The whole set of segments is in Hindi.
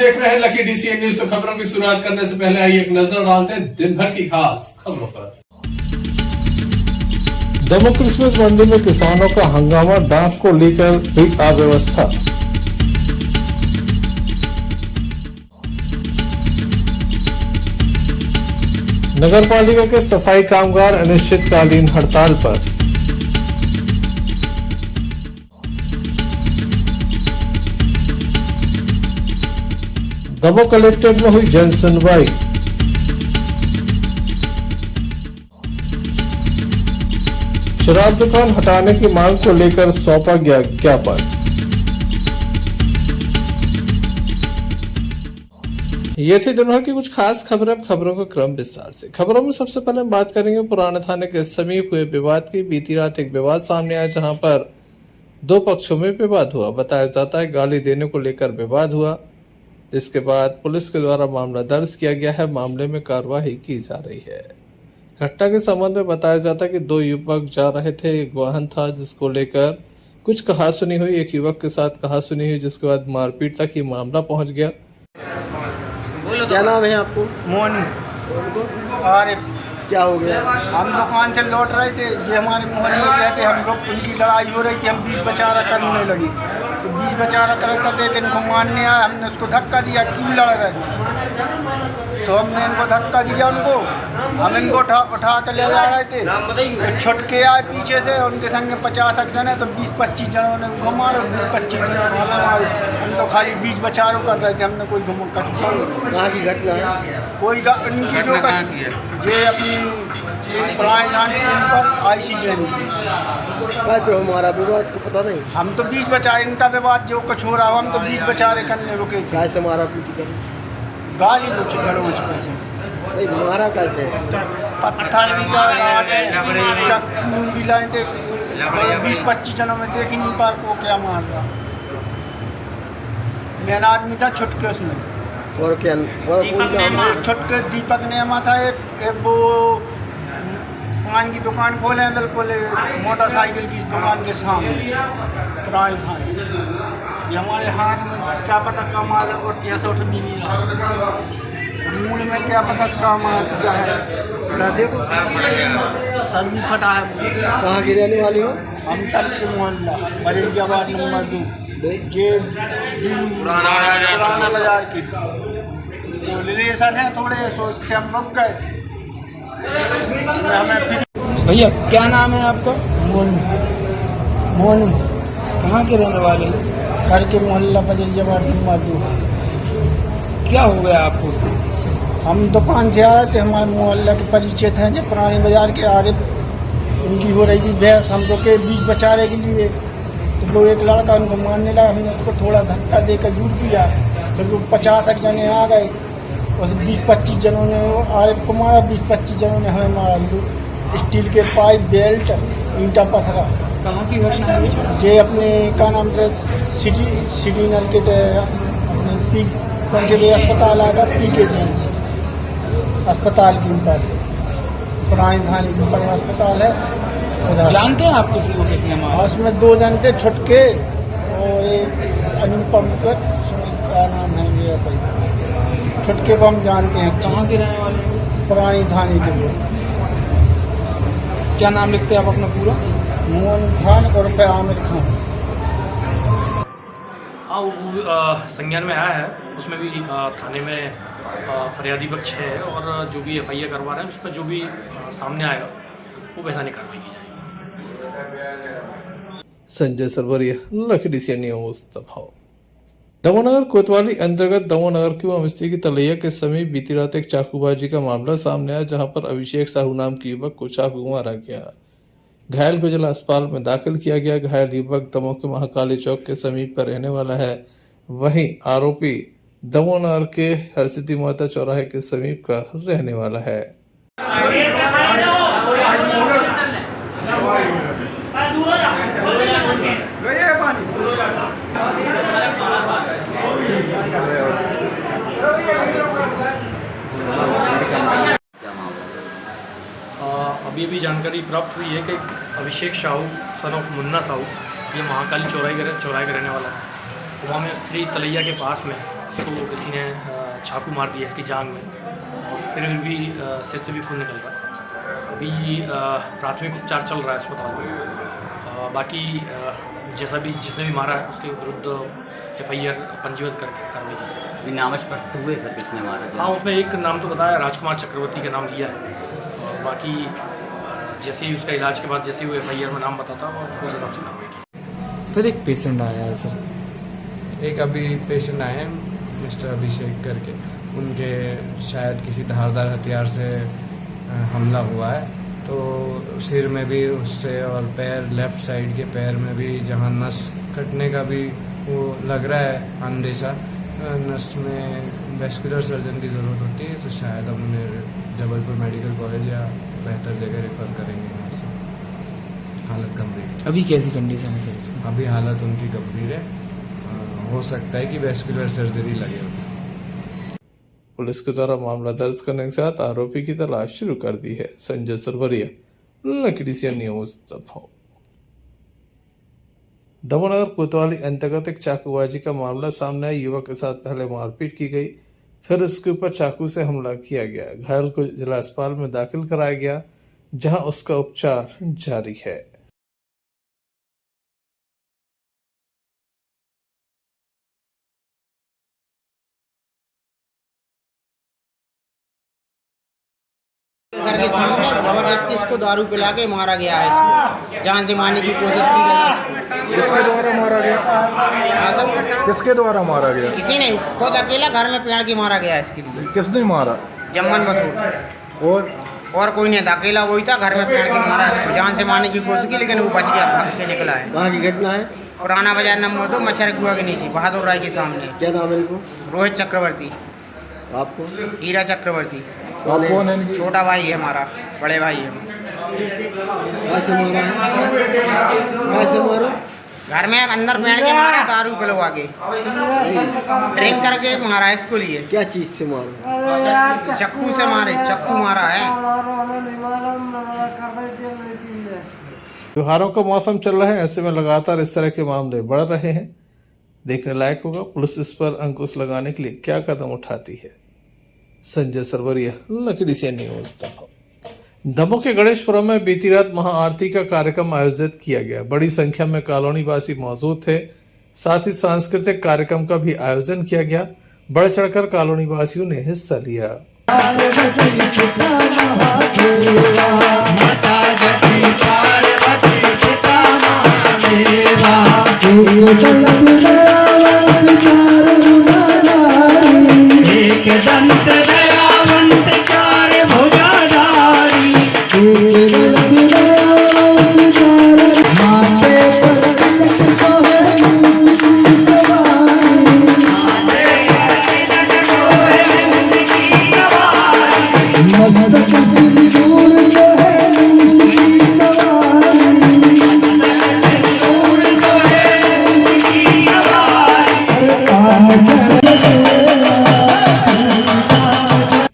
देख रहे हैं लकी डीसीएन न्यूज। तो खबरों की शुरुआत करने से पहले आइए एक नजर डालते हैं दिन भर की खास खबरों पर। दमोह क्रिसमस मंडी में किसानों का हंगामा, डाक को लेकर हुई अव्यवस्था। नगर पालिका के सफाई कामगार अनिश्चितकालीन हड़ताल पर। दमोह कलेक्ट्रेट में हुई जन सुनवाई। शराब दुकान हटाने की मांग को लेकर सौंपा गया ज्ञापन। ये थी दिन भर की कुछ खास खबरें। अब खबरों का क्रम विस्तार से। खबरों में सबसे पहले हम बात करेंगे पुराने थाने के समीप हुए विवाद की। बीती रात एक विवाद सामने आया जहां पर दो पक्षों में विवाद हुआ। बताया जाता है गाली देने को लेकर विवाद हुआ, जिसके बाद पुलिस के द्वारा मामला दर्ज किया गया है। मामले में कार्रवाई की जा रही है। घटना के संबंध में बताया जाता है कि दो युवक जा रहे थे, एक वाहन था जिसको लेकर कुछ कहासुनी हुई। एक युवक के साथ कहासुनी हुई, जिसके बाद मारपीट तक ही मामला पहुंच गया। क्या नाम है आपको? मोनू। अरे क्या हो गया? हम दुकान से लौट रहे थे, ये हमारे मोहल्ले में रहते, हम लोग उनकी लड़ाई हो रही थी, हम बीच बचारा करने लगी। तो बीच बचारा करते थे, इनको मारने आया, हमने उसको धक्का दिया, क्यों लड़ रहे? तो हमने इनको धक्का दिया, उनको हम इनको उठा के ले जा रहे थे। तो छुटके आए पीछे से, उनके संग 50 जन है, तो 20-25 जनों ने उनको मारो, 25 जनों ने हमें मारो। हम तो खाली बीच बचारो कर रहे थे, हमने कोई कहाँ की घटना है? कोई उनकी जो ये अपनी पुराने थाने के ऊपर आईसी जैन पे हमारा विवाद को पता नहीं। हम तो बीच बचाए, इनका विवाद जो कुछ हो रहा हो, हम तो बीच बचारे करने रुके थे। कैसे मारा पीटी कर? गाली कुछ गड़ोच पैसे नहीं, मारा कैसे? पत्थर भी चक्कू भी लाए थे। 20-25 जनों में देख ही नहीं पा को क्या मार रहा। मेन आदमी था छुटके उसमें। और क्या? और छुटके दीपक ने हमारा था एक वो पान की दुकान खोले हैं, बिल्कुल मोटरसाइकिल की दुकान के सामने पुराने थाने। ये हमारे हाथ में क्या पता कम आ जाए, और ऐसा उठ भी नहीं रहा। मूड में क्या पता काम आ गया है। देखो सर भी फटा है। कहाँ की रहने वाली हो? हम तल के मोहल्ला बरेलियाबाद नंबर 2 जे पुराना बाजार की तो रिलेशन है थोड़े, सोच से हम रुक गए। हमें फिर भैया क्या नाम है आपका? मोनू। कहाँ के रहने वाले? घर के मोहल्ला बरेलियाबाद नंबर 2। क्या हो गया आपको? हम दुकान से आ रहे थे, हमारे मोहल्ला के परिचित हैं जो पुराने बाजार के आ रहे, उनकी हो रही थी बहस। हम लोग के बीच बचाने के लिए तो वो एक लड़का उनको मारने लगा, हमने उसको थोड़ा धक्का देकर दूर किया। फिर वो 50 जने आ गए, उस 20-25 जनों ने आरिफ को मारा, 20-25 जनों ने हमें मारा। स्टील के पाइप, बेल्ट, ईंटा पत्थरा। कहाँ की घटना है? ये अपने का नाम से सिटी नल के अपने कौन से अस्पताल आएगा, PKG अस्पताल के ऊपर, पुराने थाने के ऊपर अस्पताल है उधर। जानते हैं आप किसी को? किसने मारा? उसमें 2 जन थे छुटके, और एक अनुपम का नाम है, ये ऐसा ही। छुटके को हम जानते हैं। कहाँ के रहने वाले? पुरानी थाने के लोग। क्या नाम लिखते हैं आप अपना पूरा? मोहन खान और आमिर खान। संज्ञान में आया है, उसमें भी थाने में फरियादी पक्ष है, और जो भी FIR करवा रहे हैं उसमें जो भी सामने आएगा वो वैधानिक कार्रवाई की जाएगी। Sanjay Sarwaria, Lucky DCN news Damoh. Damohnagar कोतवाली अंतर्गत दमोहनगर की बस्ती की तलैया के समीप बीती रात एक चाकूबाजी का मामला सामने आया, जहां पर अभिषेक साहू नाम के युवक को चाकू मारा गया। घायल को जिला अस्पताल में दाखिल किया गया। घायल युवक दमोह के महाकाली चौक के समीप पर रहने वाला है। वहीं आरोपी दमोहनगर के हरसिद्धि माता चौराहे के समीप का रहने वाला है। अभी जानकारी प्राप्त हुई है कि अभिषेक साहू सन ऑफ मुन्ना साहू, ये महाकाली चौराहे का रहने वाला है। वहाँ में स्त्री तलैया के पास में उसको किसी ने चाकू मार दिया इसकी जांघ में और फिर भी सिर से भी खून निकल रहा है। अभी प्राथमिक उपचार चल रहा है अस्पताल में। बाकी जिसने भी मारा है उसके विरुद्ध FIR पंजीबद्ध करके कार्रवाई की। भी नाम स्पष्ट हुए सर किसने मारा? हाँ, उसमें एक नाम तो बताया, राजकुमार चक्रवर्ती का नाम लिया है और बाकी जैसे ही उसका इलाज के बाद जैसे ही वो FIR में नाम बताता और उस हिसाब से कार्रवाई की। सर एक पेशेंट आया है सर। एक अभी पेशेंट आए हैं मिस्टर अभिषेक करके, उनके शायद किसी धारदार हथियार से हमला हुआ है, तो सिर में भी उससे और पैर, लेफ्ट साइड के पैर में भी जहां नस कटने का भी वो लग रहा है अंदेशा, नस में वेस्कुलर सर्जन की ज़रूरत होती है, तो शायद हम उन्हें जबलपुर मेडिकल कॉलेज या बेहतर जगह रेफर करेंगे यहाँ से। हालत गंभीर। अभी कैसी कंडीशन है सर इसकी? अभी हालत उनकी गंभीर है, हो सकता है कि वेस्कुलर सर्जरी लगे। पुलिस के द्वारा मामला दर्ज करने के साथ आरोपी की तलाश शुरू कर दी है। संजय सरवरिया, लखीडीसी न्यूज दमोह। दमोहनगर कोतवाली अंतर्गत एक चाकूबाजी का मामला सामने आया। युवक के साथ पहले मारपीट की गई, फिर उसके ऊपर चाकू से हमला किया गया। घायल को जिला अस्पताल में दाखिल कराया गया, जहां उसका उपचार जारी है। घर के सामने जबरदस्ती इसको दारू पिला के मारा गया है। इसको जान से मारने की कोशिश की गई। किसके द्वारा मारा गया? हाँ सर, किसके द्वारा मारा गया? किसी ने खुद अकेला घर में पेड़ के मारा गया है इसके लिए। किसने मारा? जम्मन बसूर और कोई नहीं था, अकेला वही था, घर में पेड़ के मारा इसको। जान से मारने की कोशिश की लेकिन वो बच गया, भाग के निकला है। कहाँ की घटना है? पुराना बाजार नंबर 2 मच्छर कुआ के नीचे बहादुर राय के सामने। क्या नाम है इनको? रोहित चक्रवर्ती, आपको? हीरा चक्रवर्ती। कौन है इनकी? छोटा भाई है हमारा, बड़े भाई है। कैसे मारा है? कैसे मारा? घर में अंदर पेड़ के मारा, दारू पिलवा के, ड्रिंक करके मारा इसको लिए। क्या चीज से मारा? चक्कू से मारे, चक्कू मारा है। त्योहारों का मौसम चल रहा है, ऐसे में लगातार इस तरह के मामले बढ़ रहे हैं। देखने लायक होगा पुलिस इस पर अंकुश लगाने के लिए क्या कदम उठाती है। संजय सरवरिया, लखीडीसी न्यूज दमोह। दमोह के गणेशपुरम में बीती रात महाआरती का कार्यक्रम आयोजित किया गया। बड़ी संख्या में कॉलोनी वासी मौजूद थे, साथ ही सांस्कृतिक कार्यक्रम का भी आयोजन किया गया। बढ़ चढ़कर कॉलोनी वासियों ने हिस्सा लिया।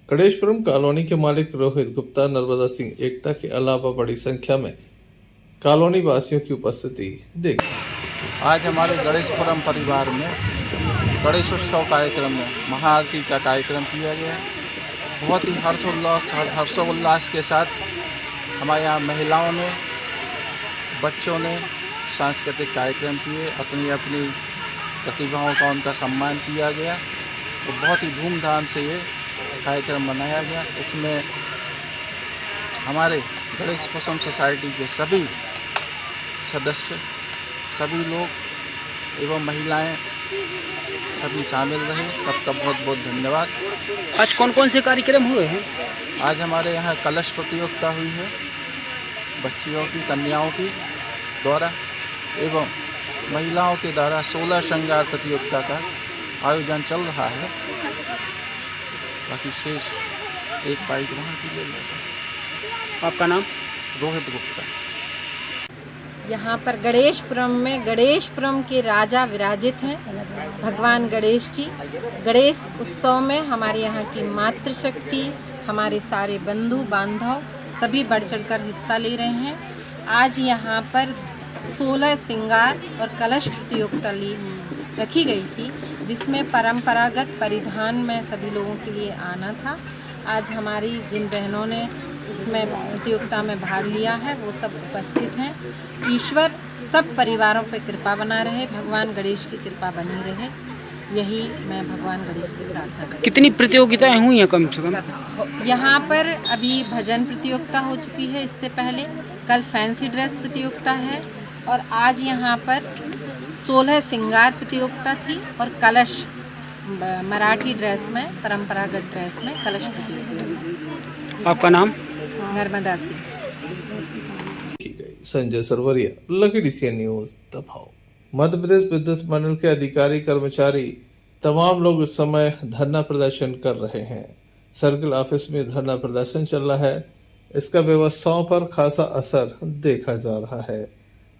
गणेशपुरम कॉलोनी के मालिक रोहित गुप्ता, नर्मदा सिंह एकता के अलावा बड़ी संख्या में कॉलोनी वासियों की उपस्थिति देख। आज हमारे गणेशपुरम परिवार में गणेशोत्सव कार्यक्रम में महाआरती का कार्यक्रम किया गया। बहुत ही हर्षोल्लास के साथ हमारे यहाँ महिलाओं ने, बच्चों ने सांस्कृतिक कार्यक्रम किए, अपनी अपनी प्रतिभाओं का उनका सम्मान किया गया। तो बहुत ही धूमधाम से ये कार्यक्रम मनाया गया। इसमें हमारे गणेश कुसुम सोसाइटी के सभी सदस्य, सभी लोग एवं महिलाएं सभी शामिल रहे। सबका बहुत बहुत धन्यवाद। आज कौन कौन से कार्यक्रम हुए हैं? आज हमारे यहाँ कलश प्रतियोगिता हुई है बच्चियों की, कन्याओं की द्वारा, एवं महिलाओं के द्वारा 16 श्रृंगार प्रतियोगिता का आयोजन चल रहा है। बाकी शेष एक बाइक वहाँ की ले लेगा। आपका नाम? रोहित गुप्ता। यहाँ पर गणेशपुरम के राजा विराजित हैं, भगवान गणेश जी। गणेश उत्सव में हमारे यहाँ की मातृशक्ति, हमारे सारे बंधु बांधव सभी बढ़ चढ़कर हिस्सा ले रहे हैं। आज यहाँ पर 16 श्रृंगार और कलश प्रतियोगिता रखी गई थी, जिसमें परंपरागत परिधान में सभी लोगों के लिए आना था। आज हमारी जिन बहनों ने इसमें प्रतियोगिता में भाग लिया है वो सब उपस्थित हैं। ईश्वर सब परिवारों पर कृपा बना रहे, भगवान गणेश की कृपा बनी रहे, यही मैं भगवान गणेश से प्रार्थना करती हूँ। कितनी प्रतियोगिताएं हुई हैं कम से कम? यहाँ पर अभी भजन प्रतियोगिता हो चुकी है, इससे पहले कल फैंसी ड्रेस प्रतियोगिता है और आज यहाँ पर 16 श्रृंगार प्रतियोगिता थी और कलश मराठी ड्रेस में, परंपरागत ड्रेस में कलश प्रतियोगिता। आपका नाम? नर्मदा सिंह। की गई। Sanjay Sarwaria, lucky DCN news, दफाओ। मध्य प्रदेश विद्युत मंडल के अधिकारी कर्मचारी तमाम लोग इस समय धरना प्रदर्शन कर रहे हैं। सर्किल ऑफिस में धरना प्रदर्शन चल रहा है। इसका व्यवस्थाओं पर खासा असर देखा जा रहा है।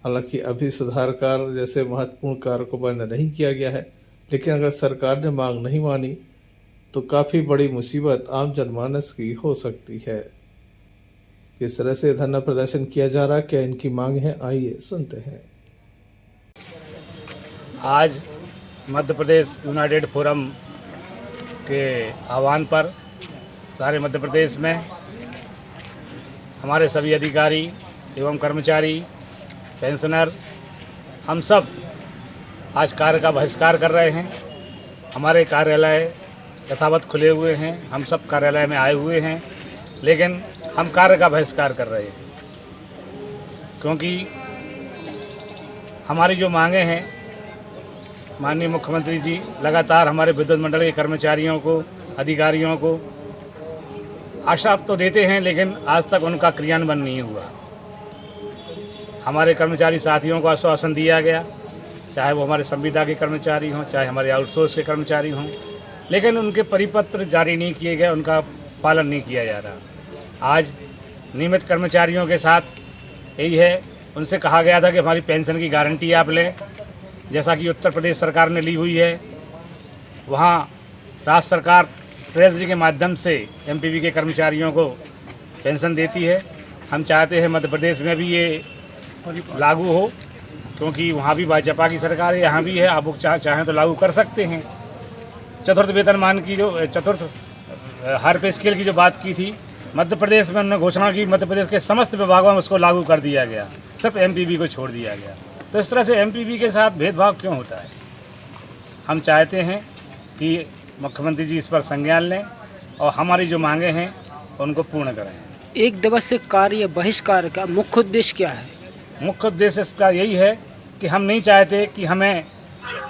हालांकि अभी सुधार कार्य जैसे महत्वपूर्ण कार्य को बंद नहीं किया गया है, लेकिन अगर सरकार ने मांग नहीं मानी तो काफी बड़ी मुसीबत आम जनमानस की हो सकती है। किस तरह से धरना प्रदर्शन किया जा रहा है, क्या इनकी मांग है, आइए सुनते हैं। आज मध्य प्रदेश यूनाइटेड फोरम के आह्वान पर सारे मध्य प्रदेश में हमारे सभी अधिकारी एवं कर्मचारी, पेंशनर, हम सब आज कार्य का बहिष्कार कर रहे हैं। हमारे कार्यालय यथावत खुले हुए हैं, हम सब कार्यालय में आए हुए हैं, लेकिन हम कार्य का बहिष्कार कर रहे हैं क्योंकि हमारी जो मांगे हैं, माननीय मुख्यमंत्री जी लगातार हमारे विद्युत मंडल के कर्मचारियों को, अधिकारियों को आशा तो देते हैं, लेकिन आज तक उनका क्रियान्वयन नहीं हुआ। हमारे कर्मचारी साथियों को आश्वासन दिया गया, चाहे वो हमारे संविदा के कर्मचारी हों, चाहे हमारे आउटसोर्स के कर्मचारी हों, लेकिन उनके परिपत्र जारी नहीं किए गए, उनका पालन नहीं किया जा रहा। आज नियमित कर्मचारियों के साथ यही है, उनसे कहा गया था कि हमारी पेंशन की गारंटी आप लें, जैसा कि उत्तर प्रदेश सरकार ने ली हुई है। वहाँ राज्य सरकार ट्रेजरी के माध्यम से एमपीवी के कर्मचारियों को पेंशन देती है। हम चाहते हैं मध्य प्रदेश में भी ये लागू हो, क्योंकि वहाँ भी भाजपा की सरकार है, यहाँ भी है। आप लोग चाहें तो लागू कर सकते हैं। चतुर्थ वेतनमान की जो चतुर्थ हर पे स्केल की जो बात की थी, मध्य प्रदेश में उन्होंने घोषणा की, मध्य प्रदेश के समस्त विभागों में उसको लागू कर दिया गया, सिर्फ एमपीवी को छोड़ दिया गया। तो इस तरह से एमपीवी के साथ भेदभाव क्यों होता है? हम चाहते हैं कि मुख्यमंत्री जी इस पर संज्ञान लें और हमारी जो मांगे हैं उनको पूर्ण करें। एक दिवसीय कार्य बहिष्कार का मुख्य उद्देश्य क्या है? मुख्य उद्देश्य इसका यही है कि हम नहीं चाहते कि हमें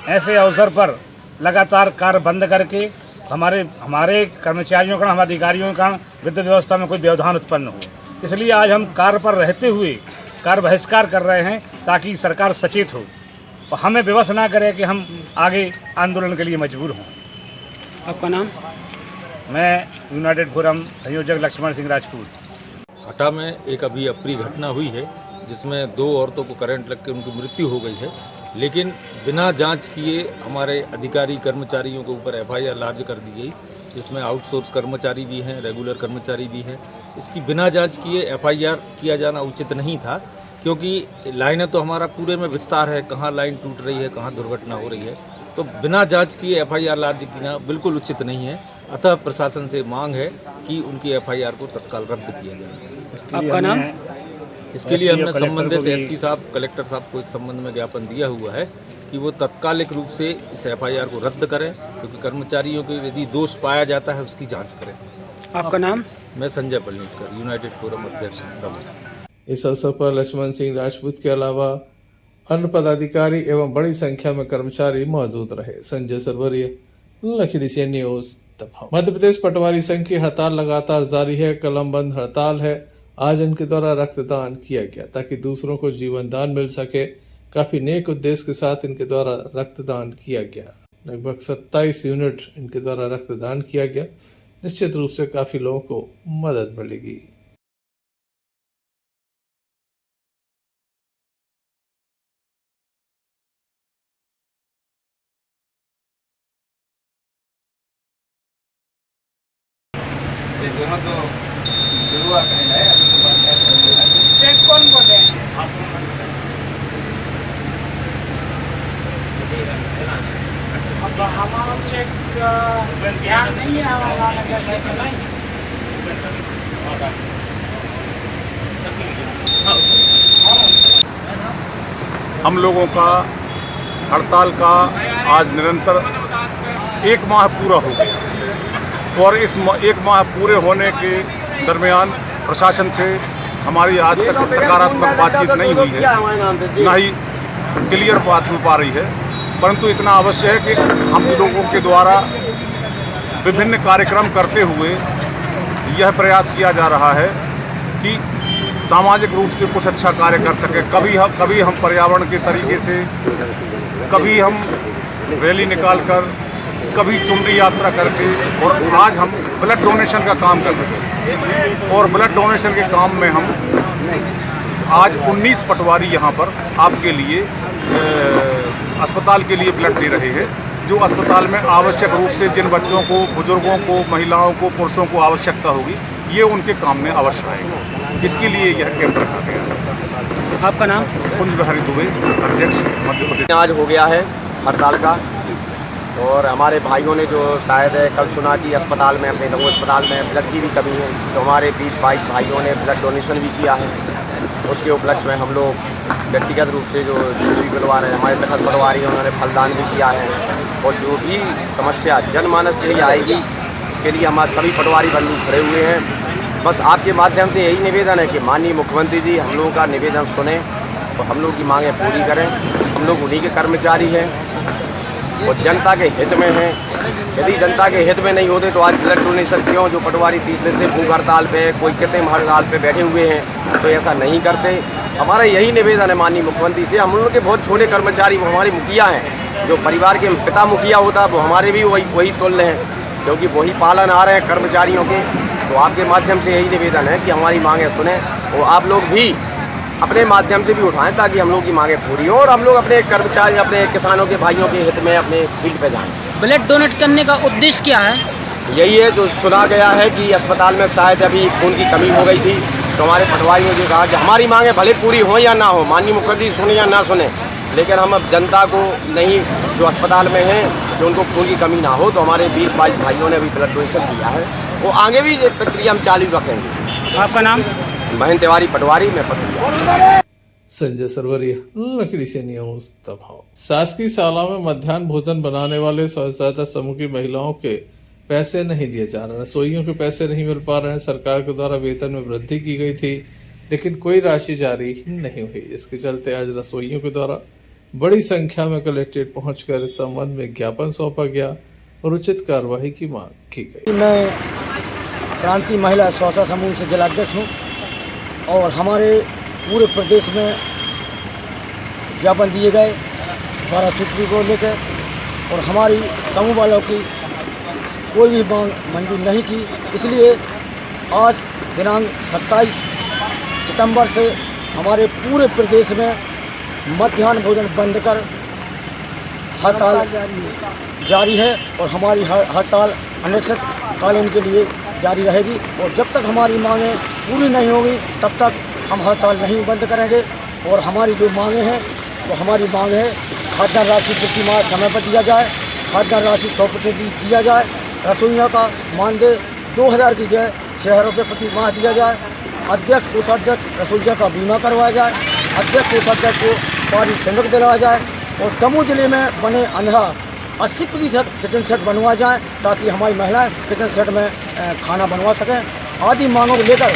ऐसे अवसर पर लगातार कार्य बंद करके हमारे कर्मचारियों का, हमारे अधिकारियों का विद्युत व्यवस्था में कोई व्यवधान उत्पन्न हो। इसलिए आज हम कार्य पर रहते हुए कार्य बहिष्कार कर रहे हैं, ताकि सरकार सचेत हो और हमें विवश ना करे कि हम आगे आंदोलन के लिए मजबूर हों। आपका नाम? मैं यूनाइटेड फोरम संयोजक लक्ष्मण सिंह राजपूत। हटा में एक अभी अप्रिय घटना हुई है, जिसमें 2 औरतों को करंट लग के उनकी मृत्यु हो गई है, लेकिन बिना जांच किए हमारे अधिकारी कर्मचारियों के ऊपर FIR लार्ज कर दी गई, जिसमें आउटसोर्स कर्मचारी भी हैं, रेगुलर कर्मचारी भी हैं। इसकी बिना जांच किए FIR किया जाना उचित नहीं था, क्योंकि लाइनें तो हमारा पूरे में विस्तार है, कहाँ लाइन टूट रही है, कहाँ दुर्घटना हो रही है, तो बिना जांच किए FIR लार्ज करना बिल्कुल उचित नहीं है। अतः प्रशासन से मांग है कि उनकी FIR को तत्काल रद्द किया जाए। आपका नाम? इसके लिए हमने संबंधित SP साहब, कलेक्टर साहब को इस संबंध में ज्ञापन दिया हुआ है कि वो तत्कालिक रूप से इस FIR को रद्द करें, क्योंकि कर्मचारियों के यदि दोष पाया जाता है उसकी जांच करें। आपका नाम? मैं संजय पलनीटकर, यूनाइटेड फोरम अध्यक्ष दमोह। इस अवसर पर लक्ष्मण सिंह राजपूत के अलावा अन्य पदाधिकारी एवं बड़ी संख्या में कर्मचारी मौजूद रहे। Sanjay Sarwaria, lucky DCN news, दफा। मध्य प्रदेश पटवारी संघ की हड़ताल लगातार जारी है। कलम बंद हड़ताल है। आज इनके द्वारा रक्तदान किया गया ताकि दूसरों को जीवन दान मिल सके। काफी नेक उद्देश्य के साथ इनके द्वारा रक्तदान किया गया। लगभग 27 यूनिट इनके द्वारा रक्तदान किया गया। निश्चित रूप से काफी लोगों को मदद मिलेगी। दोनों तो जुड़वा करेगा है, अभी तो बात ऐसे चेक कौन बोले हैं? अब हमारा चेक ध्यान नहीं है हमारा नहीं। हम लोगों का हड़ताल का आज निरंतर 1 माह पूरा हो गया और इस 1 माह पूरे होने के दरमियान प्रशासन से हमारी आज तक सकारात्मक बातचीत नहीं हुई है, ना ही क्लियर बात हो पा रही है। परंतु इतना अवश्य है कि हम लोगों के द्वारा विभिन्न कार्यक्रम करते हुए यह प्रयास किया जा रहा है कि सामाजिक रूप से कुछ अच्छा कार्य कर सके। कभी हम पर्यावरण के तरीके से, कभी हम रैली निकालकर, कभी चुनरी यात्रा करके, और आज हम ब्लड डोनेशन का काम कर रहे हैं। और ब्लड डोनेशन के काम में हम आज 19 पटवारी यहाँ पर आपके लिए अस्पताल के लिए ब्लड दे रहे हैं, जो अस्पताल में आवश्यक रूप से जिन बच्चों को, बुजुर्गों को, महिलाओं को, पुरुषों को आवश्यकता होगी, ये उनके काम में अवश्य आएगा। इसके लिए यह कैंप रखा गया है। आपका नाम? कुंज बिहारी दुबे, अध्यक्ष मध्य प्रदेश। आज हो गया है हड़ताल का, और हमारे भाइयों ने जो शायद कल सुना कि अस्पताल में, अपने लघु अस्पताल में ब्लड की भी कमी है, तो हमारे 20-22 भाइयों ने ब्लड डोनेशन भी किया है। उसके उपलक्ष्य में हम लोग व्यक्तिगत रूप से जो दूसरी पटवार है, हमारे तखत पटवारी हैं, उन्होंने फलदान भी किया है। और जो भी समस्या जनमानस के लिए आएगी, उसके लिए हमारे सभी पटवारी बंधु खड़े हुए हैं। बस आपके माध्यम से यही निवेदन है कि माननीय मुख्यमंत्री जी हम लोगों का निवेदन सुने और हम लोग की मांगें पूरी करें। हम लोग उन्हीं के कर्मचारी हैं और जनता के हित में हैं। यदि जनता के हित में नहीं होते तो आज ब्लड डोनेशन क्यों? जो पटवारी 30 दिन से भूख हड़ताल पे, कोई कृत्रिम हड़ताल पे बैठे हुए हैं, तो ऐसा नहीं करते। हमारा यही निवेदन है माननीय मुख्यमंत्री से। हम लोग के बहुत छोटे कर्मचारी, वो हमारे मुखिया हैं, जो परिवार के पिता मुखिया होता है, वो हमारे भी वही तुल्य हैं, क्योंकि वही पालन आ रहे हैं कर्मचारियों के। तो आपके माध्यम से यही निवेदन है कि हमारी मांगें सुने और आप लोग भी अपने माध्यम से भी उठाएं, ताकि हम लोग की मांगें पूरी हो और हम लोग अपने कर्मचारी, अपने किसानों के भाइयों के हित में अपने फील्ड पे जाएं। ब्लड डोनेट करने का उद्देश्य क्या है? यही है जो सुना गया है कि अस्पताल में शायद अभी खून की कमी हो गई थी, तो हमारे पटवारियों ने कहा कि हमारी मांगें भले पूरी हो या ना हो, माननीय मुख्यमंत्री सुने या ना सुने, लेकिन हम अब जनता को नहीं, जो अस्पताल में हैं, जो उनको खून की कमी ना हो, तो हमारे 20-22 भाइयों ने अभी ब्लड डोनेशन किया है। वो आगे भी ये प्रक्रिया हम चालू रखेंगे। आपका नाम? महेंद्र तिवारी, पटवारी में पत्रिया। संजय सरवरिया, लकड़ी से न्यूज दबाव। शासकीय शाला में मध्याह्न भोजन बनाने वाले स्वयं सहायता समूह की महिलाओं के पैसे नहीं दिए जा रहे, रसोइयों के पैसे नहीं मिल पा रहे हैं। सरकार के द्वारा वेतन में वृद्धि की गई थी, लेकिन कोई राशि जारी नहीं हुई। इसके चलते आज रसोइयों के द्वारा बड़ी संख्या में कलेक्ट्रेट पहुंचकर इस संबंध में ज्ञापन सौंपा गया और उचित कार्रवाई की मांग की गई। मैं क्रांति महिला स्वच्छता समूह से जिलाध्यक्ष हूँ और हमारे पूरे प्रदेश में ज्ञापन दिए गए 12 सूत्री को लेकर, और हमारी समूह वालों की कोई भी मांग मंजूर नहीं की। इसलिए आज दिनांक 27 सितंबर से हमारे पूरे प्रदेश में मध्याह्न भोजन बंद कर हड़ताल जारी है और हमारी हड़ताल अनिश्चितकालीन के लिए जारी रहेगी। और जब तक हमारी मांगें पूरी नहीं होगी तब तक हम हड़ताल नहीं बंद करेंगे। और हमारी जो मांगें हैं वो हमारी मांग है, खाद्यान्न राशि प्रति माह समय पर दिया जाए, खाद्यान्न राशि 100% दिया जाए, रसोइयों का मानदेय 2000 की जगह 6000 रुपये प्रति माह दिया जाए, अध्यक्ष कोषाध्यक्ष रसोइया का बीमा करवाया जाए, अध्यक्ष कोषाध्यक्ष को पारिश्रमिक दिलाया जाए, और दमोह जिले में बने अंधेरा 80% किचन सेट बनवा जाए, ताकि हमारी महिलाएं किचन सेट में खाना बनवा सकें। आदि मांगों को लेकर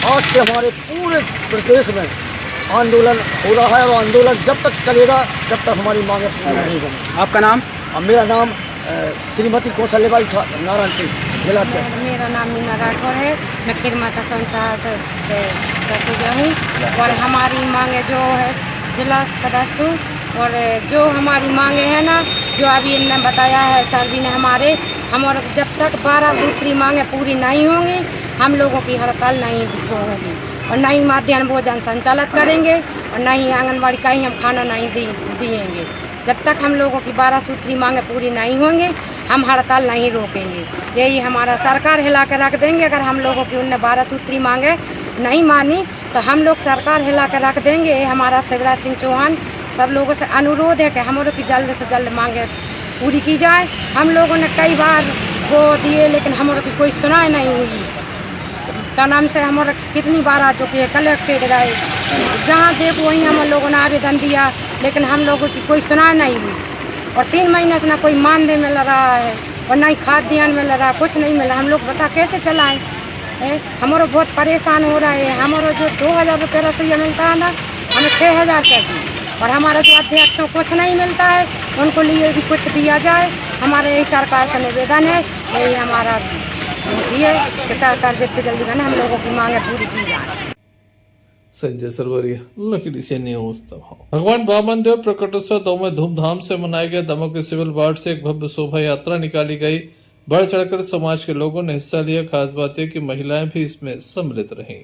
आज से हमारे पूरे प्रदेश में आंदोलन हो रहा है, और आंदोलन जब तक चलेगा जब तक हमारी मांगें पूरी नहीं होंगी। आपका नाम? मेरा नाम श्रीमती कौशल्यबाई नारायण सिंह, जिलाध्यक्ष। मेरा नाम मीना राठौर है, मैं खीर माता स्वयं सहायता से सदस्य हूँ, और हमारी मांगे जो है जिला सदस्य हूँ, और जो हमारी मांगे हैं ना, जो अभी इनने बताया है सर जी ने हमारे जब तक 12 सूत्री मांगे पूरी नहीं होंगी हम लोगों की हड़ताल नहीं होगी, और न ही मध्याह्न भोजन संचालित करेंगे, और न ही आंगनबाड़ी का ही हम खाना नहीं दिएंगे। जब तक हम लोगों की 12 सूत्री मांगे पूरी नहीं होंगी हम हड़ताल नहीं रोकेंगे। यही हमारा सरकार हिला कर रख देंगे। अगर हम लोगों की उनने 12 सूत्री मांगे नहीं मानी तो हम लोग सरकार हिला कर रख देंगे। हमारा शिवराज सिंह चौहान सब लोगों से अनुरोध है कि हम लोग की जल्द से जल्द मांगे पूरी की जाए। हम लोगों ने कई बार वो दिए लेकिन हमारे की कोई सुनाई नहीं हुई। क्या नाम से हमारे कितनी बार आ चुकी है, कलेक्टेड गए, जहाँ देखो वहीं हम लोगों ने आवेदन दिया लेकिन हम लोगों की कोई सुनाई नहीं हुई। और 3 महीने से ना कोई मानदेय मिल रहा है और ना ही खाद्यान्न मिल रहा, कुछ नहीं मिल रहा। हम लोग बता कैसे चलाएं? हमारे बहुत परेशान हो रहा है। हमारा जो 2000 रुपये रसोईया मिलता है ना, हमें 6000 चाहिए। और हमारा जो अध्यक्षों कुछ नहीं मिलता है, उनको लिए भी कुछ दिया जाए। हमारे यही सरकार से निवेदन है, यही हमारा विनती है कि सरकार जितनी जल्दी बने हम लोगों की मांगें पूरी की जाए। संजय सरवरिया, लखीडी से न्यूज दमोह। भगवान वामन देव प्रकटोत्सव दमोह में धूमधाम से मनाया गया। दमोह के सिविल वार्ड से एक भव्य शोभा यात्रा निकाली गई। बढ़ चढ़कर समाज के लोगों ने हिस्सा लिया। खास बात है कि महिलाएं भी इसमें सम्मिलित रहीं।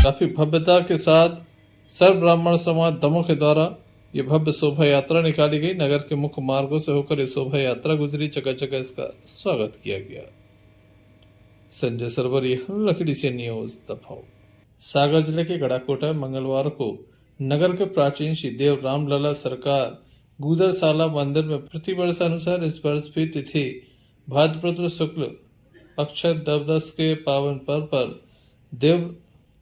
काफी भव्यता के साथ सर्व ब्राह्मण समाज दमोह के द्वारा ये भव्य शोभा यात्रा निकाली गई। नगर के मुख्य मार्गों से होकर ये शोभा यात्रा गुजरी। जगह जगह इसका स्वागत किया गया। संजय सरवरिया, लकड़ी से न्यूज दमोह। सागर जिले के गड़ाकोटा मंगलवार को नगर के प्राचीन श्री देव रामलला सरकार गुदरसाला मंदिर में प्रतिवर्ष अनुसार इस वर्ष भी तिथि भाद्रपद शुक्ल पक्ष दवदस के पावन पर्व पर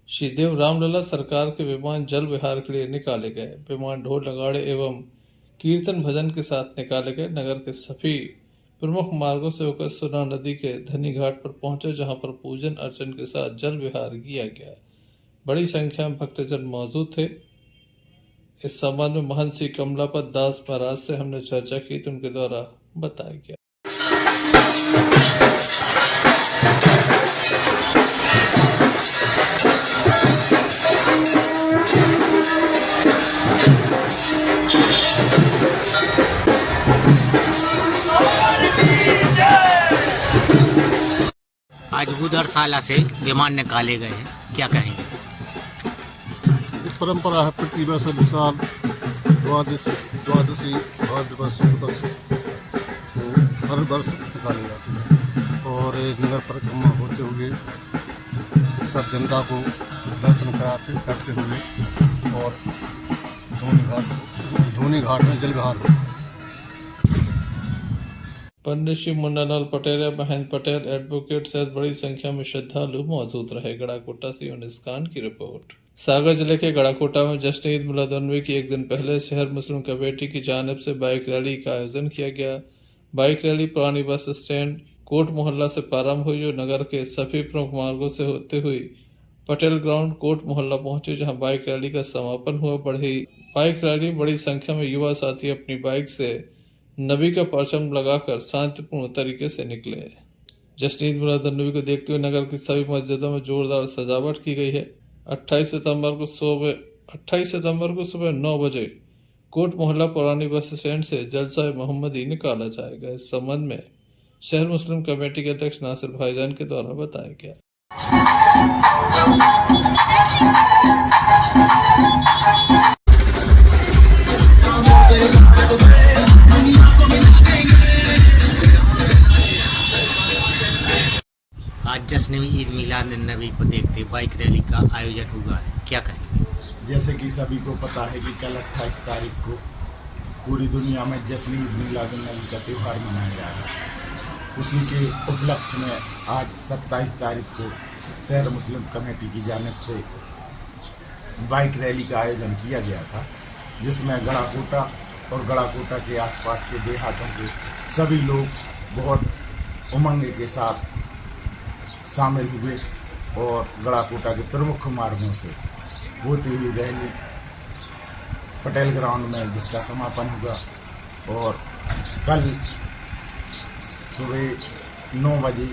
श्री देव रामलला सरकार के विमान जल विहार के लिए निकाले गए। विमान ढोल नगाड़े एवं कीर्तन भजन के साथ निकाले गए। नगर के सभी प्रमुख मार्गों से होकर सुना नदी के धनी घाट पर पहुंचे, जहां पर पूजन अर्चन के साथ जल विहार किया गया। बड़ी संख्या में भक्तजन मौजूद थे। इस संबंध में महंत श्री कमलापत दास महाराज से हमने चर्चा की तो उनके द्वारा बताया गया। आज गुदरसाला से विमान निकाले गए हैं, क्या कहेंगे? परंपरा है प्रतिवर्ष अनुसार द्वादशी भाद्रपद शुक्ल पक्ष को हर वर्ष निकाली जाती है और नगर परिक्रमा होते हुए सब जनता को दर्शन करते हुए और धोनी घाट में जल विहार होता है। पंडित श्री मुन्नालाल पटेल या महेंद्र पटेल एडवोकेट सहित बड़ी संख्या में श्रद्धालु मौजूद रहे। गड़ाकोटा से यूनुस खान की रिपोर्ट। सागर जिले के गड़ाकोटा में जश्न ईद मिलादुन्नबी की एक दिन पहले शहर मुस्लिम कमेटी की जानिब से बाइक रैली का आयोजन किया गया। बाइक रैली पुरानी बस स्टैंड कोट मोहल्ला से प्रारंभ हुई, जो नगर के सभी प्रमुख मार्गों से होते हुए पटेल ग्राउंड कोट मोहल्ला पहुंचे, जहां बाइक रैली का समापन हुआ। बाइक रैली बड़ी संख्या में युवा साथी अपनी बाइक से नबी का परचम लगाकर शांतिपूर्ण तरीके से निकले। जश्न ईद मिलादुन्नबी को देखते हुए नगर की सभी मस्जिदों में जोरदार सजावट की गई है। 28 सितंबर को सुबह 9 बजे कोट मोहल्ला पुरानी बस स्टैंड से जलसा मोहम्मदी निकाला जाएगा। इस संबंध में शहर मुस्लिम कमेटी के अध्यक्ष नासिर भाईजान के द्वारा बताया गया। आज जश्न ईद मिलादुन्नबी को देखते बाइक रैली का आयोजन हुआ है, क्या कहेंगे? जैसे कि सभी को पता है कि कल 28 तारीख को पूरी दुनिया में जश्न ईद मिलादुन्नबी का त्यौहार मनाया जा रहा है। उसी के उपलक्ष्य में आज 27 तारीख को शहर मुस्लिम कमेटी की जानिब से बाइक रैली का आयोजन किया गया था, जिसमें गड़ाकोटा और गड़ाकोटा के आसपास के देहातों के सभी लोग बहुत उमंग के साथ शामिल हुए और गड़ाकोटा के प्रमुख मार्गों से होती हुई रैली पटेल ग्राउंड में जिसका समापन हुआ और कल सुबह 9 बजे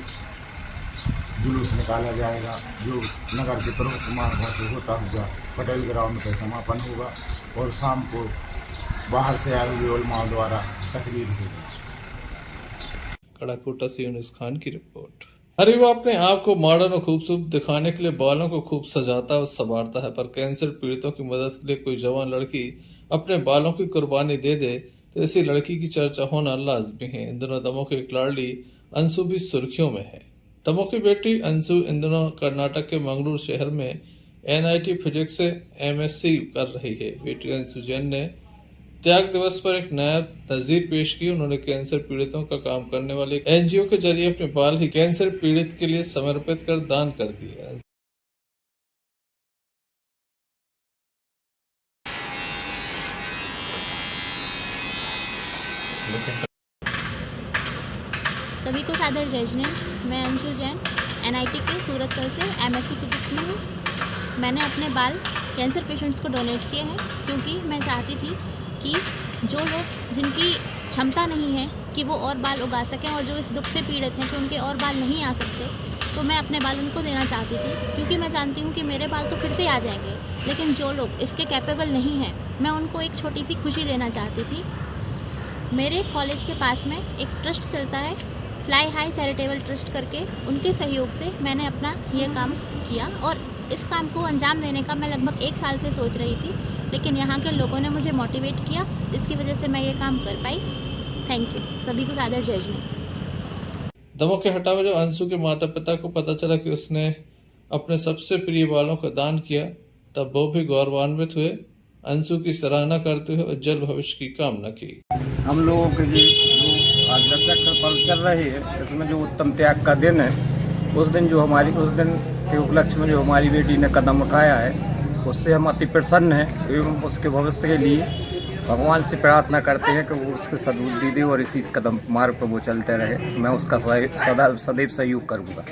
जुलूस निकाला जाएगा, जो नगर के प्रमुख मार्गों से होता हुआ पटेल ग्राउंड पर समापन होगा और शाम को बाहर से आए हुए उलमा द्वारा तकरीर होगी। गड़ाकोटा से यूनुस खान की रिपोर्ट। हर युवा अपने आप को मॉडर्न और खूबसूरत दिखाने के लिए बालों को खूब सजाता और संवारता है, पर कैंसर पीड़ितों की मदद के लिए कोई जवान लड़की अपने बालों की कुर्बानी दे दे तो ऐसी लड़की की चर्चा होना लाजमी है। इन दिनों दमोह की एक लाडली अंशु भी सुर्खियों में है। दमोह की बेटी अंशु इन दिनों कर्नाटक के मंगलूर शहर में NIT फिजिक्स से MSc कर रही है। बेटी अंशु जैन ने त्याग दिवस पर एक नया नजीर पेश की। उन्होंने कैंसर पीड़ितों का काम करने वाले NGO के जरिए अपने बाल ही कैंसर पीड़ित के लिए समर्पित कर दान कर दिया। सभी को सादर जजमेंट। मैं अंशु जैन NIT के सूरतकल से MSc फिजिक्स में हूँ। मैंने अपने बाल कैंसर पेशेंट्स को डोनेट किए हैं, क्योंकि मैं चाहती थी कि जो लोग जिनकी क्षमता नहीं है कि वो और बाल उगा सकें और जो इस दुख से पीड़ित हैं कि उनके और बाल नहीं आ सकते, तो मैं अपने बाल उनको देना चाहती थी, क्योंकि मैं जानती हूँ कि मेरे बाल तो फिर से आ जाएंगे, लेकिन जो लोग इसके कैपेबल नहीं हैं, मैं उनको एक छोटी सी खुशी देना चाहती थी। मेरे कॉलेज के पास में एक ट्रस्ट चलता है, फ्लाई हाई चैरिटेबल ट्रस्ट करके, उनके सहयोग से मैंने अपना ये काम किया और इस काम को अंजाम देने का मैं लगभग 1 साल से सोच रही थी, लेकिन यहाँ के लोगों ने मुझे मोटिवेट किया, इसकी वजह से मैं ये काम कर पाई। Thank you. सभी को सादर जजमेंट। दमोह के हटा में जब अंशु के माता पिता को पता चला कि उसने अपने सबसे प्रिय बालों का दान किया, तब वो भी गौरवान्वित हुए। अंशु की सराहना करते हुए उज्जवल भविष्य की कामना की। हम लोगों के लिए जो आज रक्षा पर्व चल रही है, इसमें जो उत्तम त्याग का दिन है, उस दिन के उपलक्ष्य में जो हमारी बेटी ने कदम उठाया है, उससे हम अति प्रसन्न हैं एवं उसके भविष्य के लिए भगवान से प्रार्थना करते हैं कि वो उसके सद्बुद्धि दे और इसी कदम मार्ग पर वो चलते रहे। मैं उसका सदैव सहयोग करूँगा।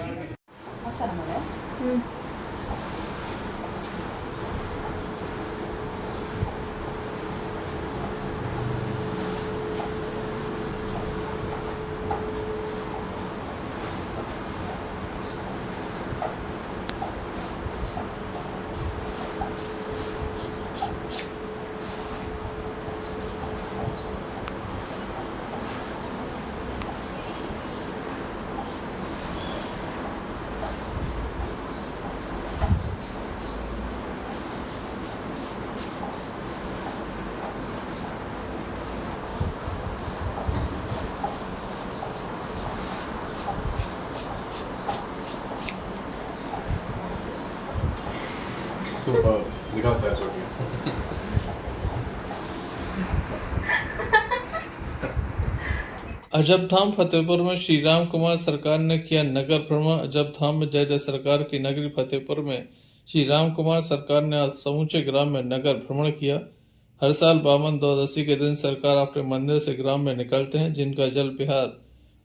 दिखाओ चार चोटियाँ। अजब धाम फतेहपुर में श्री राम कुमार सरकार ने किया नगर भ्रमण। अजब धाम में जय जय सरकार की नगरी फतेहपुर में श्री राम कुमार सरकार ने आज समूचे ग्राम में नगर भ्रमण किया। हर साल बावन द्वादशी के दिन सरकार अपने मंदिर से ग्राम में निकलते हैं, जिनका जल विहार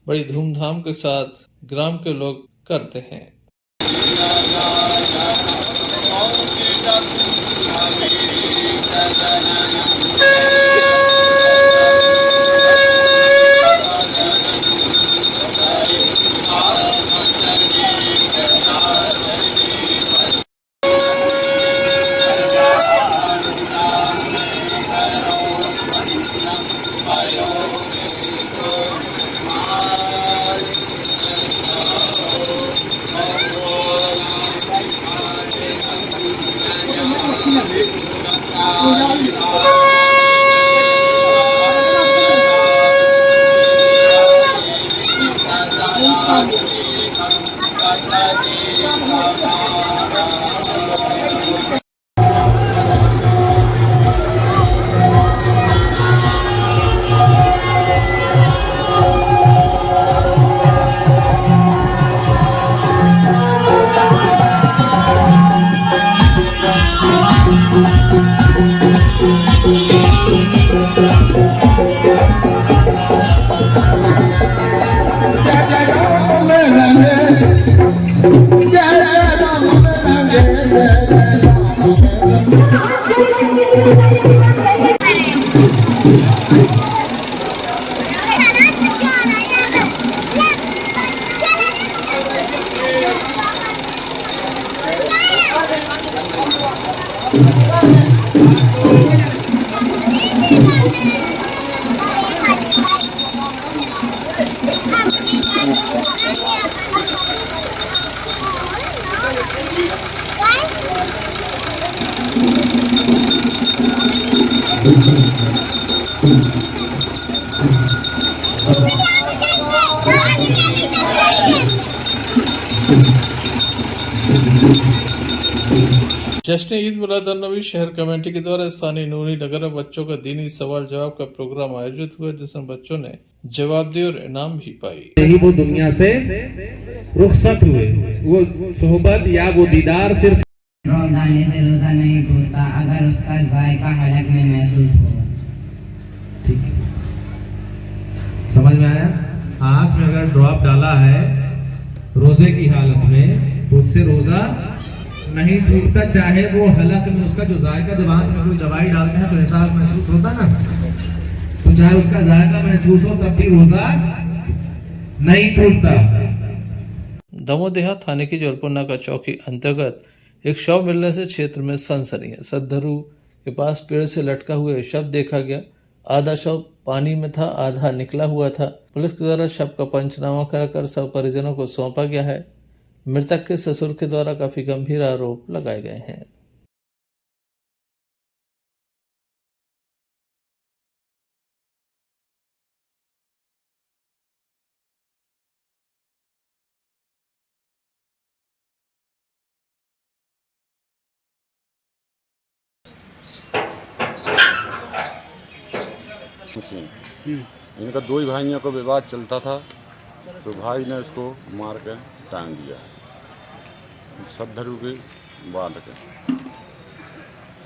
बड़ी धूमधाम के साथ ग्राम के लोग करते हैं। जश्न ईद मिलादुन्नबी शहर कमेटी के द्वारा स्थानीय नूरी नगर में बच्चों का दीनी सवाल जवाब का प्रोग्राम आयोजित हुआ, जिसमें बच्चों ने जवाब दिए और इनाम भी पाई। यही वो दुनिया से रुखसत हुए, वो सोहबत या वो दीदार सिर्फ ड्रॉप डालने से रोजा नहीं टूटता अगर उसका जायका हलक में महसूस हो। ठीक है, समझ में आया? आँख में अगर ड्रॉप डाला है रोजे की हालत में तो उससे रोजा नहीं टूटता, चाहे वो हलक में उसका जो जायका, दिमाग में कोई दवाई डालते हैं तो एहसास महसूस होता ना, तो चाहे उसका जायका महसूस हो तब भी रोजा नहीं टूटता। दमोह थाने की जलपुरना का चौकी अंतर्गत एक शव मिलने से क्षेत्र में सनसनी है। सद्धरू के पास पेड़ से लटका हुआ शव देखा गया। आधा शव पानी में था, आधा निकला हुआ था। पुलिस के द्वारा शव का पंचनामा कराकर शव परिजनों को सौंपा गया है। मृतक के ससुर के द्वारा काफी गंभीर आरोप लगाए गए हैं। सिंह, इनका दो ही भाइयों का विवाद चलता था, तो भाई ने उसको मार के टांग दिया सद्धरू के बांध के।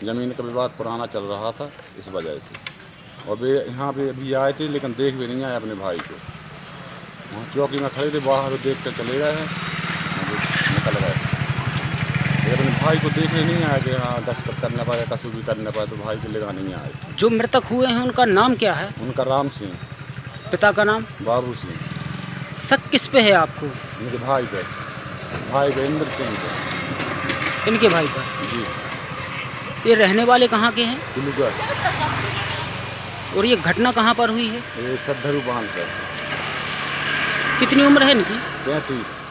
ज़मीन का विवाद पुराना चल रहा था इस वजह से, और वे यहाँ पे अभी आए थे लेकिन देख भी नहीं आए अपने भाई को। वहाँ चौकी में खड़े थे, बाहर देख कर चले गए हैं, निकल गए। अपने भाई को देखने नहीं आया कि हाँ दस्तखत करने पाए, कसूर भी करने पाए, तो भाई को लेगा नहीं आए। जो मृतक हुए हैं उनका नाम क्या है? उनका राम सिंह, पिता का नाम? बाबू सिंह। शक किस पे है आपको? इनके भाई पे इंद्र सिंह पे। इनके भाई पर? जी। ये रहने वाले कहाँ के हैं? कुलूगढ़। और ये घटना कहाँ पर हुई है? ये सद्धरू बांध पर। कितनी उम्र है इनकी? 35।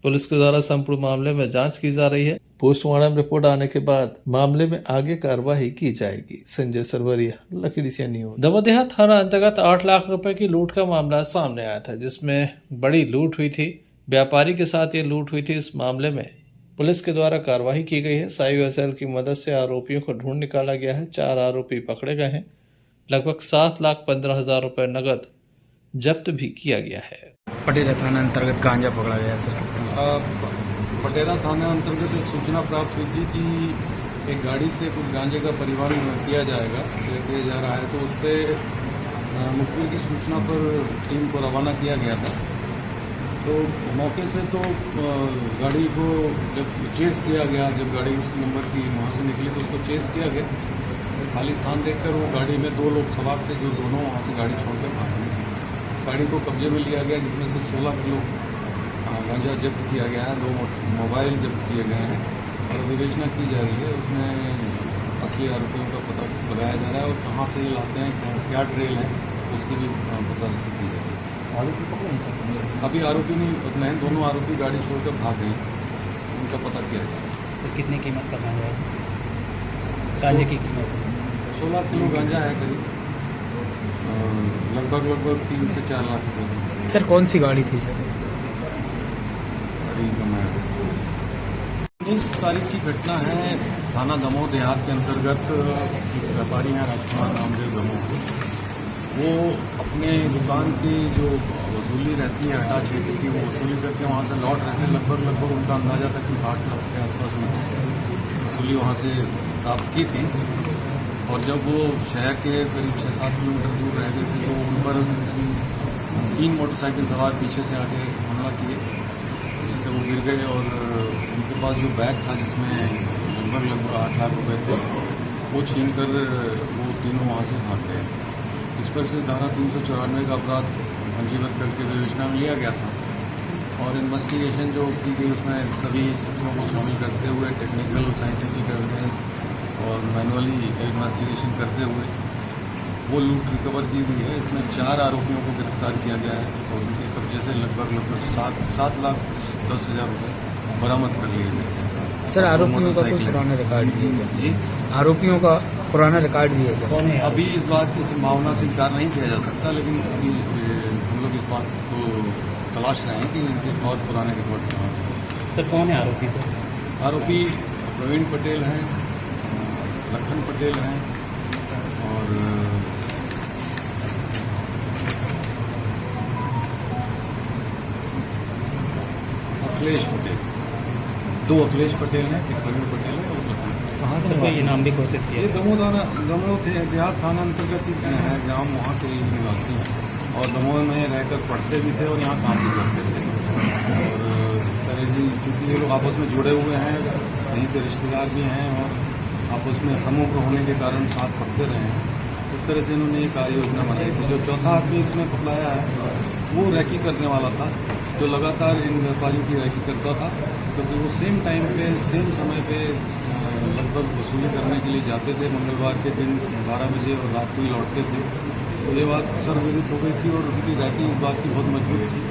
पुलिस के द्वारा संपूर्ण मामले में जांच की जा रही है। पोस्टमार्टम रिपोर्ट आने के बाद मामले में आगे कार्रवाई की जाएगी। संजय सरवरिया, लखीडीसिया न्यूज। दमोह थाना अंतर्गत 8 लाख रुपए की लूट का मामला सामने आया था, जिसमें बड़ी लूट हुई थी। व्यापारी के साथ ये लूट हुई थी। इस मामले में पुलिस के द्वारा कार्रवाई की गई है। साइबर सेल की मदद से आरोपियों को ढूंढ निकाला गया है। 4 आरोपी पकड़े गए हैं। लगभग 7,15,000 रुपए नकद जब्त भी किया गया है। पटेरा थाना अंतर्गत गांजा पकड़ा गया सर। पटेरा थाना अंतर्गत एक सूचना प्राप्त हुई थी कि एक गाड़ी से कुछ गांजे का परिवहन किया जाएगा, किया जा रहा है, तो उस पर मुखबिर की सूचना पर टीम को रवाना किया गया था। तो मौके से तो गाड़ी को जब चेस किया गया, जब गाड़ी उस नंबर की वहाँ से निकली तो उसको चेस किया गया। तो खाली स्थान देखकर वो गाड़ी में 2 लोग सवार थे, जो दोनों वहाँ से गाड़ी छोड़कर भाग गए। गाड़ी को कब्जे में लिया गया, जिसमें से 16 किलो गांजा जब्त किया गया है। 2 मोबाइल जब्त किए गए हैं और विवेचना की जा रही है। उसमें असली आरोपियों का पता लगाया जा रहा है और कहाँ से ये लाते हैं, क्या ट्रेल है, उसकी भी पता रसी की जा रही है। आरोपी पकड़े नहीं सकते? अभी आरोपी नहीं पकड़े हैं। दोनों आरोपी गाड़ी छोड़कर भाग गए, उनका पता किया जा रहा है। तो कितने कीमत का गांजा है? गांजे की कीमत 16 किलो गांजा है करीब, लगभग 3 से 4 लाख रुपये। सर कौन सी गाड़ी थी सर? 19 तारीख की घटना है। थाना दमोह देहात के अंतर्गत एक व्यापारी हैं राजकुमार नामदेव दमोह, वो अपने दुकान की जो वसूली रहती है हटा क्षेत्र की, वो वसूली करके वहाँ से लौट रहे थे। लगभग उनका अंदाजा था कि 8 लाख के आसपास उनको वसूली वहाँ से प्राप्त की थी। और जब वो शहर के करीब 6-7 किलोमीटर दूर रह गए थे तो उन पर 3 मोटरसाइकिल सवार पीछे से आके हमला किए, जिससे वो गिर गए। और उनके पास जो बैग था जिसमें लगभग 8 लाख रुपए थे, वो छीन कर वो तीनों वहाँ से भाग गए। इस पर से धारा 394 का अपराध पंजीबद्ध करके विवेचना में लिया गया था। और इन्वेस्टिगेशन जो की गई उसमें सभी तथ्यों को शामिल करते हुए टेक्निकल साइंटिफिक एविडेंस और मैनुअली इन्वेस्टिगेशन करते हुए वो लूट रिकवर की गई है। इसमें 4 आरोपियों को गिरफ्तार किया गया है और उनके कब्जे से लगभग 7,10,000 रुपये बरामद कर लिए गए। सर आरोपियों का कोई पुराना रिकॉर्ड भी है? जी, आरोपियों का पुराना रिकॉर्ड भी है? अभी इस बात की संभावना से इनकार नहीं किया जा सकता, लेकिन अभी हम लोग इस बात को तलाश रहे हैं कि इनके और पुराने रिकॉर्ड हैं। सर कौन है आरोपी? आरोपी प्रवीण पटेल हैं, लखन पटेल हैं और अखिलेश पटेल। 2 अखिलेश पटेल हैं, एक प्रवीण पटेल है और लखन। कहाँ का ये नाम भी घोषित किया? ये दमोह देहात थाना अंतर्गत ही है गाँव, वहाँ के ही निवासी हैं और दमोह में रहकर पढ़ते भी थे और यहाँ काम भी करते थे। और इस तरह की चूँकि ये लोग आपस में जुड़े हुए हैं, कहीं से रिश्तेदार भी हैं और आपस में समूह होने के कारण साथ पढ़ते रहे हैं, इस तरह से इन्होंने एक कार्य योजना बनाई थी। जो चौथा आदमी इसमें पकड़ाया है वो रैकी करने वाला था, जो लगातार इन व्यापारियों की रैकी करता था, क्योंकि वो सेम टाइम पे सेम समय पे लगभग वसूली करने के लिए जाते थे। मंगलवार के दिन 12 बजे और रात को ही लौटते थे। तो ये बात सर्वविदित हो गई थी और उनकी रैकी इस बात की बहुत मजबूत थी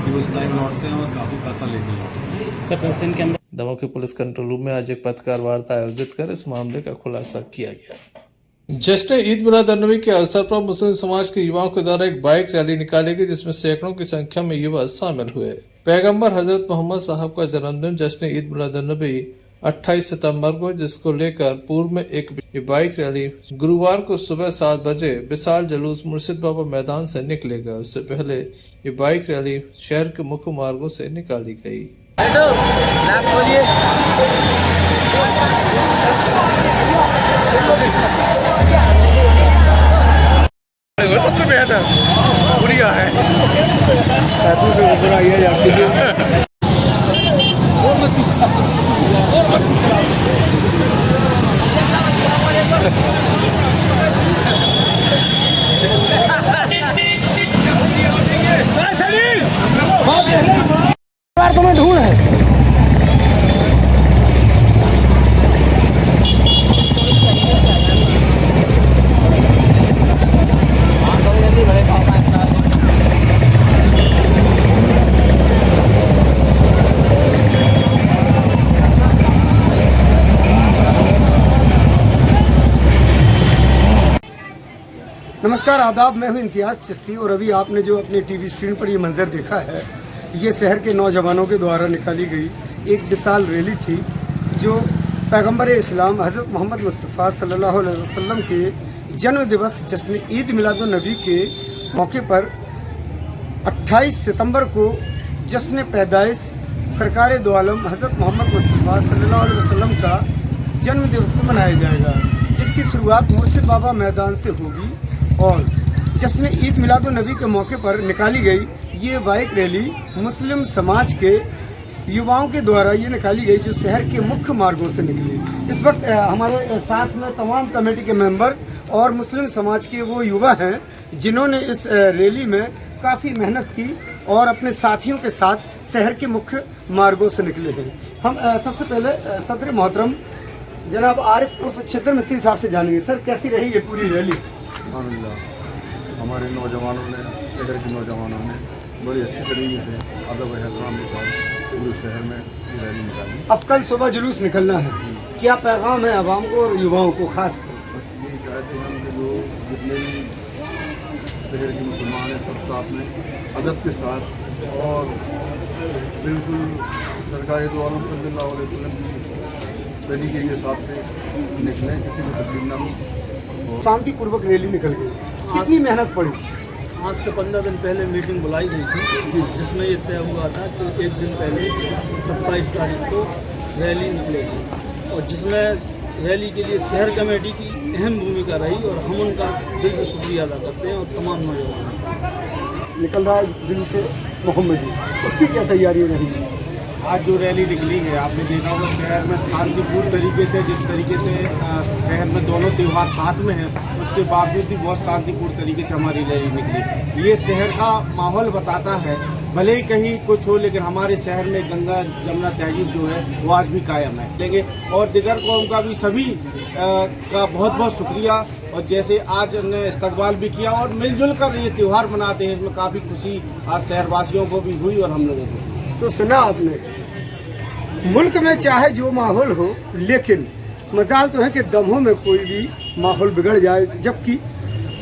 कि वो इस टाइम लौटते हैं और काफ़ी पैसा लेकर लौटते हैं। दमोह के पुलिस कंट्रोल रूम में आज एक पत्रकार वार्ता आयोजित कर इस मामले का खुलासा किया गया। जश्न ईद मिलाद-उन-नबी के अवसर पर मुस्लिम समाज के युवाओं के द्वारा एक बाइक रैली निकाली गई, जिसमें सैकड़ों की संख्या में युवा शामिल हुए। पैगंबर हजरत मोहम्मद साहब का जन्मदिन जश्न ईद मिलादुन्नबी 28 सितंबर को, जिसको लेकर पूर्व में एक बाइक रैली गुरुवार को सुबह 7 बजे विशाल जुलूस मुर्शिद बाबा मैदान से निकलेगा। उससे पहले ये बाइक रैली शहर के मुख्य मार्गों से निकाली गई। सबसे बेहतर बुढ़िया है तुम्हें ढूंढ है। नमस्कार, आदाब। मैं हूं इम्तियाज़ चिश्ती और अभी आपने जो अपने टीवी स्क्रीन पर ये मंजर देखा है, ये शहर के नौजवानों के द्वारा निकाली गई एक विशाल रैली थी, जो पैगंबर इस्लाम हज़रत मोहम्मद मुस्तफ़ा सल्लल्लाहु अलैहि वसल्लम के जन्म दिवस जश्न ईद मिलादुन्नबी के मौके पर 28 सितंबर को जश्न पैदाइश सरकार दो आलम हज़रत मोहम्मद मुस्तफ़ा सल्लल्लाहु अलैहि वसल्लम का जन्म दिवस मनाया जाएगा, जिसकी शुरुआत मुर्शिद बाबा मैदान से होगी और जश्न ईद मिलादुन्नबी के मौके पर निकाली गई ये बाइक रैली मुस्लिम समाज के युवाओं के द्वारा ये निकाली गई, जो शहर के मुख्य मार्गों से निकली। इस वक्त हमारे साथ में तमाम कमेटी के मेंबर और मुस्लिम समाज के वो युवा हैं जिन्होंने इस रैली में काफ़ी मेहनत की और अपने साथियों के साथ शहर के मुख्य मार्गों से निकले हैं। हम सबसे पहले सदर मोहतरम जनाब आरिफ उर्फ छितर मिस्त्री साहब से जानेंगे। सर, कैसी रही ये पूरी रैली? हमारे नौजवानों ने, शहर के नौजवानों ने बड़ी अच्छी तरीके से अदब एहतराम के साथ पूरे शहर में रैली निकाली। अब कल सुबह जुलूस निकलना है, क्या पैगाम है आवाम को और युवाओं को खास कर? बस यही चाहते हैं कि जो जितने भी शहर के मुसलमान हैं सब साथ में अदब के साथ और बिल्कुल सरकारी दो आलम सल्लल्लाहु अलैहि वसल्लम की तरीके के हिसाब से निकलें, किसी को तकलीफ ना हो। शांतिपूर्वक रैली निकल गई, कितनी मेहनत पड़ी? आज से 15 दिन पहले मीटिंग बुलाई गई थी, जिसमें ये तय हुआ था कि एक दिन पहले 27 तारीख को रैली निकलेगी और जिसमें रैली के लिए शहर कमेटी की अहम भूमिका रही और हम उनका दिल से शुक्रिया अदा करते हैं और तमाम नौजवान। निकल रहा है जुलूस मोहम्मदी, उसकी क्या तैयारी रही? आज जो रैली निकली है, आपने देखा होगा शहर में शांतिपूर्ण तरीके से, जिस तरीके से शहर में दोनों त्यौहार साथ में हैं, उसके बावजूद भी बहुत शांतिपूर्ण तरीके से हमारी रैली निकली। ये शहर का माहौल बताता है, भले ही कहीं कुछ हो लेकिन हमारे शहर में गंगा जमुना तहजीब जो है वो आज भी कायम है। लेकिन और दिगर कौम का भी सभी का बहुत बहुत शुक्रिया, और जैसे आज ने इस्तकबाल भी किया और मिलजुल कर ये त्यौहार मनाते हैं, इसमें काफ़ी खुशी आज शहरवासियों को भी हुई और हम लोगों को। तो सुना आपने, मुल्क में चाहे जो माहौल हो, लेकिन मजाल तो है कि दमों में कोई भी माहौल बिगड़ जाए। जबकि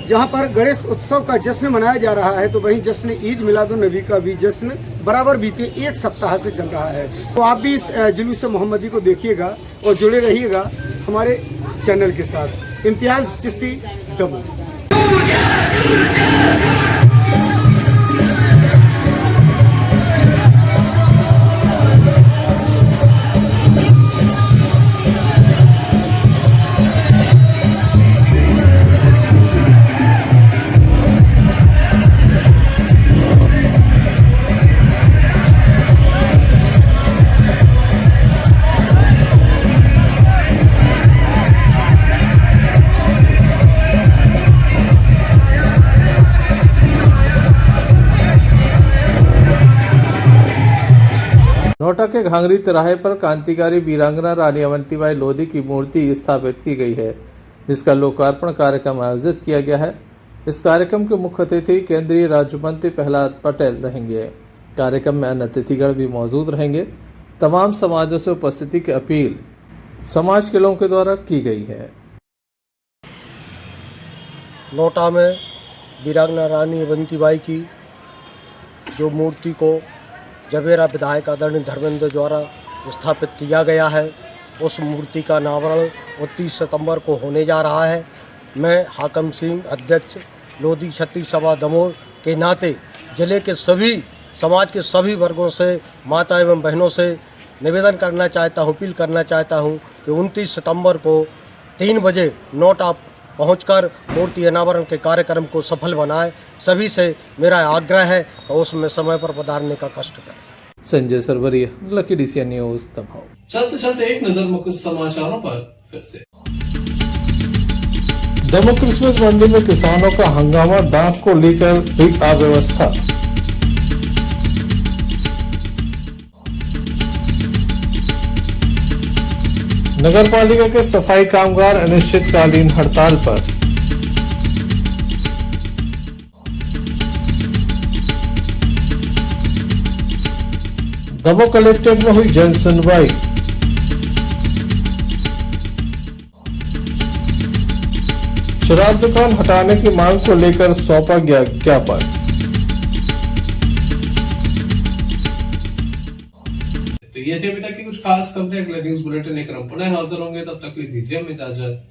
जहां पर गणेश उत्सव का जश्न मनाया जा रहा है, तो वहीं जश्न ईद मिलादुन्नबी का भी जश्न बराबर बीते एक सप्ताह से चल रहा है। तो आप भी इस जुलूस मोहम्मदी को देखिएगा और जुड़े रहिएगा हमारे चैनल के साथ। इम्तियाज़ चिश्ती, दमोह। नोएडा के घांगरी तिराहे पर क्रांतिकारी वीरांगना रानी अवंतीबाई लोधी की मूर्ति स्थापित की गई है, जिसका लोकार्पण कार्यक्रम आयोजित किया गया है। इस कार्यक्रम के मुख्य अतिथि केंद्रीय राज्य मंत्री प्रहलाद पटेल रहेंगे। कार्यक्रम में अन्य अतिथिगण भी मौजूद रहेंगे। तमाम समाजों से उपस्थिति की अपील समाज के लोगों के द्वारा की गई है। नोएडा में वीरांगना रानी अवंतीबाई की जो मूर्ति को जबेरा विधायक आदरणीय धर्मेंद्र द्वारा स्थापित किया गया है, उस मूर्ति का अनावरण 29 सितंबर को होने जा रहा है। मैं हाकम सिंह, अध्यक्ष लोधी क्षत्रिय सभा दमोह के नाते जिले के सभी समाज के सभी वर्गों से, माता एवं बहनों से निवेदन करना चाहता हूँ, अपील करना चाहता हूँ कि 29 सितंबर को 3 बजे नोटा पहुंचकर मूर्ति अनावरण के कार्यक्रम को सफल बनाएं। सभी से मेरा आग्रह है कि उसमें समय पर पधारने का कष्ट करें। Sanjay Sarwaria, lucky DCN news Damoh. चलते चलते एक नजर मुख्य समाचारों पर फिर से। दमोह क्रिसमस मंडी में किसानों का हंगामा, डाक को लेकर हुई अव्यवस्था। नगर पालिका के सफाई कामगार अनिश्चितकालीन हड़ताल पर। दमोह कलेक्ट्रेट में हुई जन सुनवाई। शराब दुकान हटाने की मांग को लेकर सौंपा गया ज्ञापन। तो ये थे अभी तक की कुछ खास खबरें। अगले न्यूज बुलेटिन लेकर हम पुनः हाजिर होंगे, तब तक के लिए दीजिए हमें इजाजत।